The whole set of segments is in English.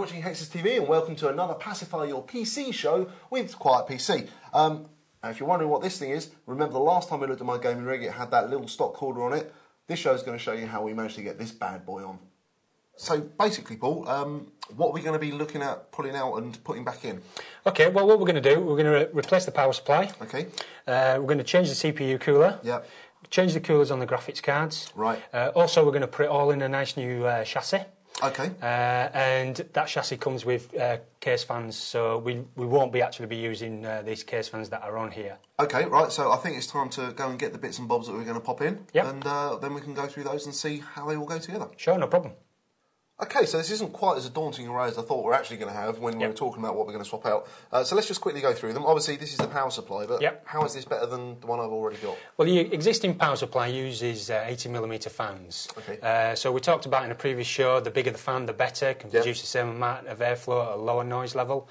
watching Hexas TV and welcome to another Pacify Your PC show with Quiet PC. And if you're wondering what this thing is, remember the last time we looked at my gaming rig, it had that little stock corder on it. This show is going to show you how we managed to get this bad boy on. So basically, Paul, what are we going to be looking at pulling out and putting back in? Okay, well, what we're going to do, we're going to replace the power supply. Okay. We're going to change the CPU cooler. Yep. Change the coolers on the graphics cards. Right. Also, we're going to put it all in a nice new chassis. Okay. And that chassis comes with case fans, so we won't actually be using these case fans that are on here. Okay, right, so I think it's time to go and get the bits and bobs that we're going to pop in. Yep. And then we can go through those and see how they all go together. Sure, no problem. Okay, so this isn't quite as a daunting array as I thought we're actually going to have when we were talking about what we're going to swap out. So let's just quickly go through them. Obviously, this is the power supply, but how is this better than the one I've already got? Well, the existing power supply uses 80mm fans. Okay. So we talked about in a previous show, the bigger the fan, the better. Can produce the same amount of airflow at a lower noise level,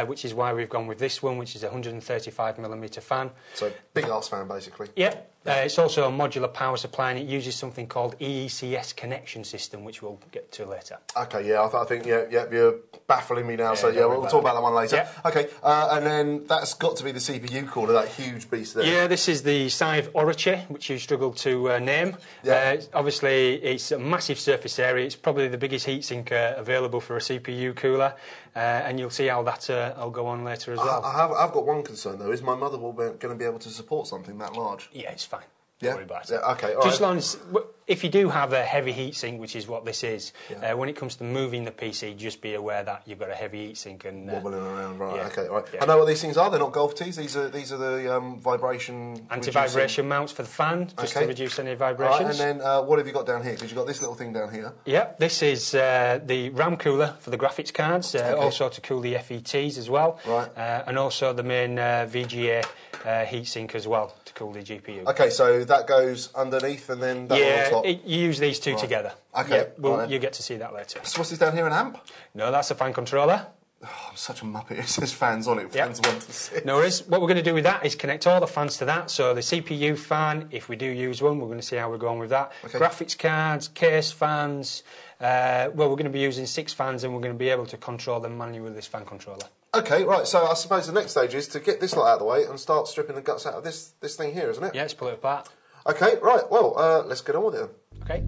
which is why we've gone with this one, which is a 135mm fan. So, big-ass fan, basically. Yep. It's also a modular power supply, and it uses something called EECS connection system, which we'll get to later. Okay, yeah, I think, you're baffling me now, so we'll talk about that one later. Yeah. Okay, and then that's got to be the CPU cooler, that huge beast there. Yeah, this is the Sive Orochi, which you struggled to name. Yeah. Obviously, it's a massive surface area. It's probably the biggest heatsink available for a CPU cooler, and you'll see how that'll go on later as well. I've got one concern, though. Is my motherboard going to be able to support something that large? Yeah, it's fine. Yeah? Don't worry about it. Yeah, okay, all Just as right. long as, if you do have a heavy heatsink, which is what this is, when it comes to moving the PC, just be aware that you've got a heavy heatsink and wobbling around, right? Yeah, okay, all right. Yeah. I know what these things are. They're not golf tees. These are the vibration anti-vibration mounts for the fan, just to reduce any vibrations. Right, and then what have you got down here? Because you've got this little thing down here. Yep, this is the RAM cooler for the graphics cards, also to cool the FETs as well, right? And also the main VGA heatsink as well to cool the GPU. Okay, so that goes underneath and then that on top. You use these two together. Okay, you get to see that later. So what's this down here, an amp? No, that's a fan controller. Oh, I'm such a muppet. It says fans on it. Fans 1 to 6. No worries. What we're going to do with that is connect all the fans to that. So the CPU fan, if we do use one, we're going to see how we're going with that. Okay. Graphics cards, case fans. We're going to be using 6 fans, and we're going to be able to control them manually with this fan controller. Okay, right. So I suppose the next stage is to get this lot out of the way and start stripping the guts out of this thing here, isn't it? Yeah, let's pull it apart. Okay, right. Well, let's get on with it then. Okay.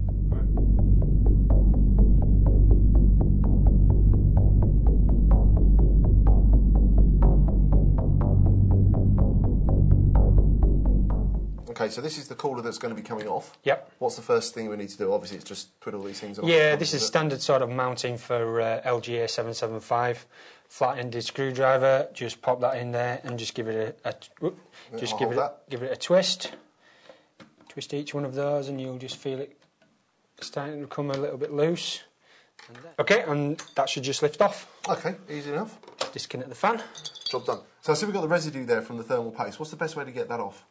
Okay, so this is the cooler that's going to be coming off. Yep. What's the first thing we need to do? Obviously, it's just twiddle these things off. Yeah, this is standard sort of mounting for LGA 775. Flat-ended screwdriver. Just pop that in there and just give it give it a twist. Twist each one of those, and you'll just feel it starting to come a little bit loose. Okay, and that should just lift off. Okay, easy enough. Disconnect the fan. Job done. So I see we've got the residue there from the thermal paste. What's the best way to get that off?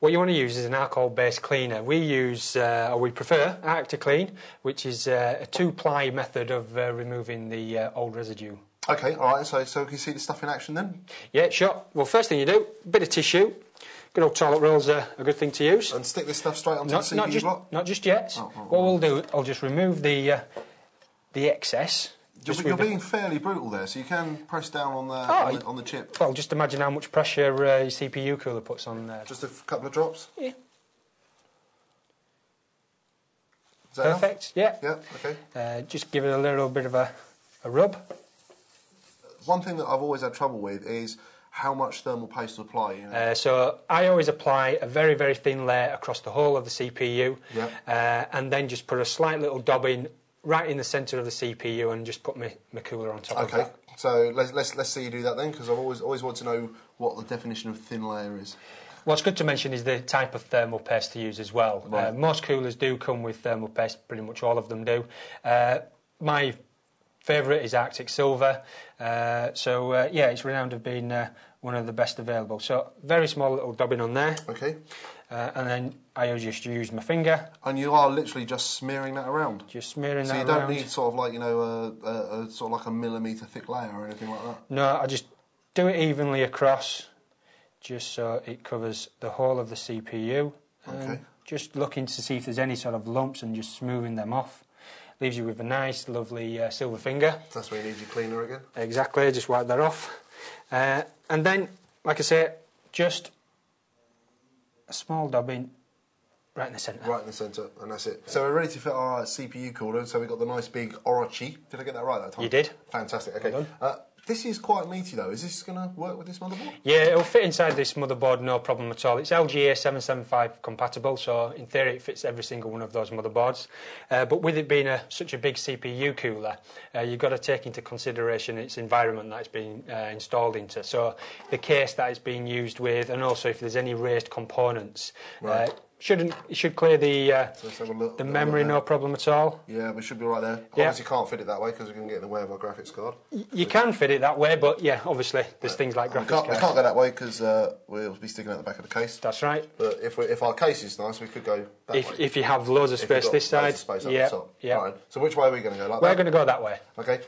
What you want to use is an alcohol-based cleaner. We use, or we prefer, ActiClean, which is a 2-ply method of removing the old residue. Okay, all right, so can you see the stuff in action then? Yeah, sure. Well, first thing you do, a bit of tissue. Good old toilet roll's a good thing to use. And stick this stuff straight onto the CPU block? Not just yet. What we'll do, I'll just remove the excess. You're being fairly brutal there, so you can press down on the chip. Well, just imagine how much pressure your CPU cooler puts on there. Just a couple of drops? Yeah. Is that perfect, enough? yeah. Yeah, okay. Just give it a little bit of a rub. One thing that I've always had trouble with is how much thermal paste to apply. You know? So I always apply a very, very thin layer across the whole of the CPU, and then just put a slight little dabbing right in the centre of the CPU and just put my cooler on top of that. Okay, so let's see you do that then, because I've always wanted to know what the definition of thin layer is. What's good to mention is the type of thermal paste to use as well. Right. Most coolers do come with thermal paste, pretty much all of them do. My favourite is Arctic Silver, it's renowned of being one of the best available. So very small little dabbing on there. Okay. And then I just use my finger. And you are literally just smearing that around? Just smearing that around. So you don't need sort of like, a sort of like a millimetre thick layer or anything like that? No, I just do it evenly across, just so it covers the whole of the CPU. Okay. Just looking to see if there's any sort of lumps and just smoothing them off. leaves you with a nice, lovely silver finger. That's where you need your cleaner again. Exactly, just wipe that off. And then, like I say, just a small dabbing right in the centre. Right in the centre, and that's it. So we're ready to fit our CPU cooler, so we've got the nice big Orochi. Did I get that right that time? You did. Fantastic, okay. Well this is quite meaty though. Is this going to work with this motherboard? Yeah, it'll fit inside this motherboard, no problem at all. It's LGA 775 compatible, so in theory it fits every single one of those motherboards. But with it being such a big CPU cooler, you've got to take into consideration its environment that it's been installed into. So the case that it's being used with, and also if there's any raised components. Right. It should clear the memory, no problem at all. Yeah, we should be right there. Yeah. Obviously can't fit it that way because we're going to get in the way of our graphics card. You can fit it that way, but yeah, obviously there's things like graphics cards. We can't go that way because we'll be sticking out the back of the case. That's right. But if our case is nice, we could go that way. If you have loads of space this side. Loads of space up the top. Yeah. Right. So which way are we going to go? Like We're going to go that way. Okay.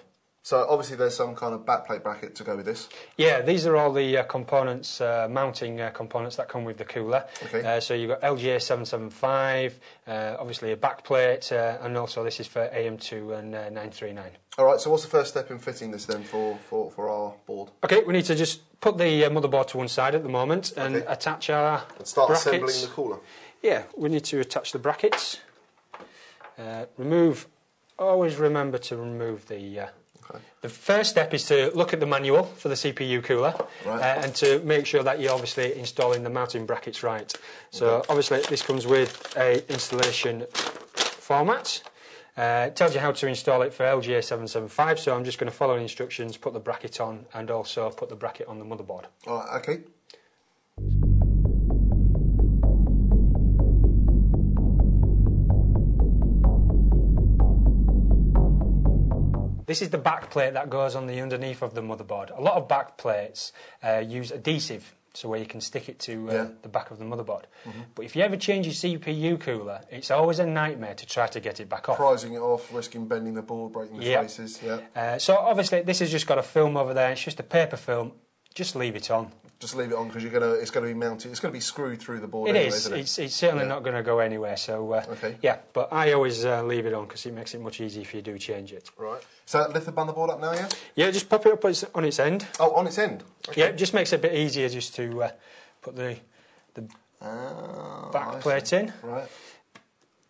So obviously there's some kind of backplate bracket to go with this. Yeah, these are all the components, mounting components that come with the cooler. Okay. So you've got LGA 775, obviously a backplate, and also this is for AM2 and 939. All right, so what's the first step in fitting this then for our board? Okay, we need to just put the motherboard to one side at the moment and attach our and start brackets. assembling the cooler. Yeah, we need to attach the brackets. Always remember to remove the... The first step is to look at the manual for the CPU cooler and to make sure that you're obviously installing the mounting brackets right. So obviously this comes with a installation format. It tells you how to install it for LGA 775, so I'm just going to follow the instructions, put the bracket on and also put the bracket on the motherboard. Okay. This is the back plate that goes on the underneath of the motherboard. A lot of back plates use adhesive, so where you can stick it to the back of the motherboard. But if you ever change your CPU cooler, it's always a nightmare to try to get it back off. Prizing it off, risking bending the board, breaking the traces. Yeah. So obviously this has just got a film over there. It's just a paper film. Just leave it on. Just leave it on because it's going to be mounted. It's going to be screwed through the board. Isn't it? It's certainly not going to go anywhere. So yeah, but I always leave it on because it makes it much easier if you do change it. Right. So lift the motherboard up now, yeah? Yeah, just pop it up on its end. Oh, on its end. Okay. Yeah, it just makes it a bit easier just to put the back plate in. Right.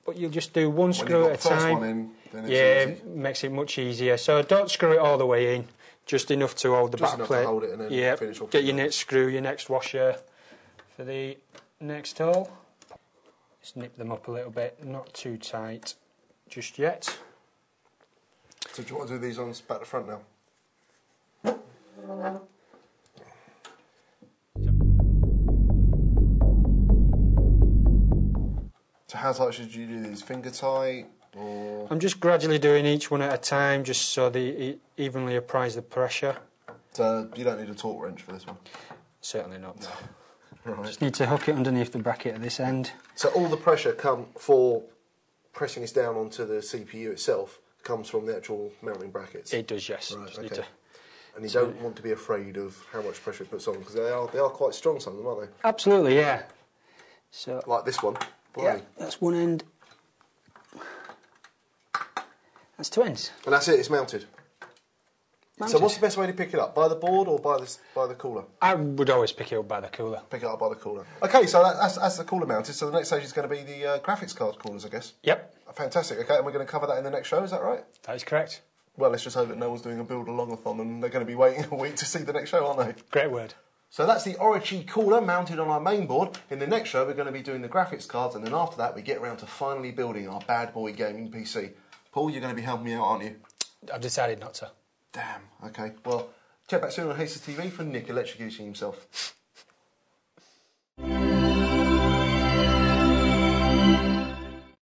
But you'll just do one screw at a time. One in, then it's easy. Makes it much easier. So don't screw it all the way in. Just enough to hold the back plate. To hold it and then finish off. Get your next screw, your next washer for the next hole. Just nip them up a little bit, not too tight just yet. So do you want to do these on back to front now? So how tight should you do these? Finger tight? Or... I'm just gradually doing each one at a time just so they evenly applies the pressure. So you don't need a torque wrench for this one? Certainly not, no. Right. Just need to hook it underneath the bracket at this end. So all the pressure for pressing this down onto the CPU itself comes from the actual mounting brackets? It does, yes. Right, okay. And you don't want to be afraid of how much pressure it puts on because they are quite strong, some of them, aren't they? Absolutely, yeah. So like this one. Yeah, that's one end. That's two ends. And that's it, it's mounted. So what's the best way to pick it up? By the board or by the cooler? I would always pick it up by the cooler. Pick it up by the cooler. Okay, so that's the cooler mounted. So the next stage is going to be the graphics card coolers, I guess. Yep. Fantastic. Okay, and we're going to cover that in the next show, is that right? That is correct. Well, let's just hope that no one's doing a build-along-a-thon and they're going to be waiting a week to see the next show, aren't they? Great word. So that's the Orochi cooler mounted on our main board. In the next show, we're going to be doing the graphics cards, and then after that, we get around to finally building our bad boy gaming PC. Paul, you're going to be helping me out, aren't you? I've decided not to. Damn. Okay. Well, check back soon on Hastings TV for Nick electrocuting himself.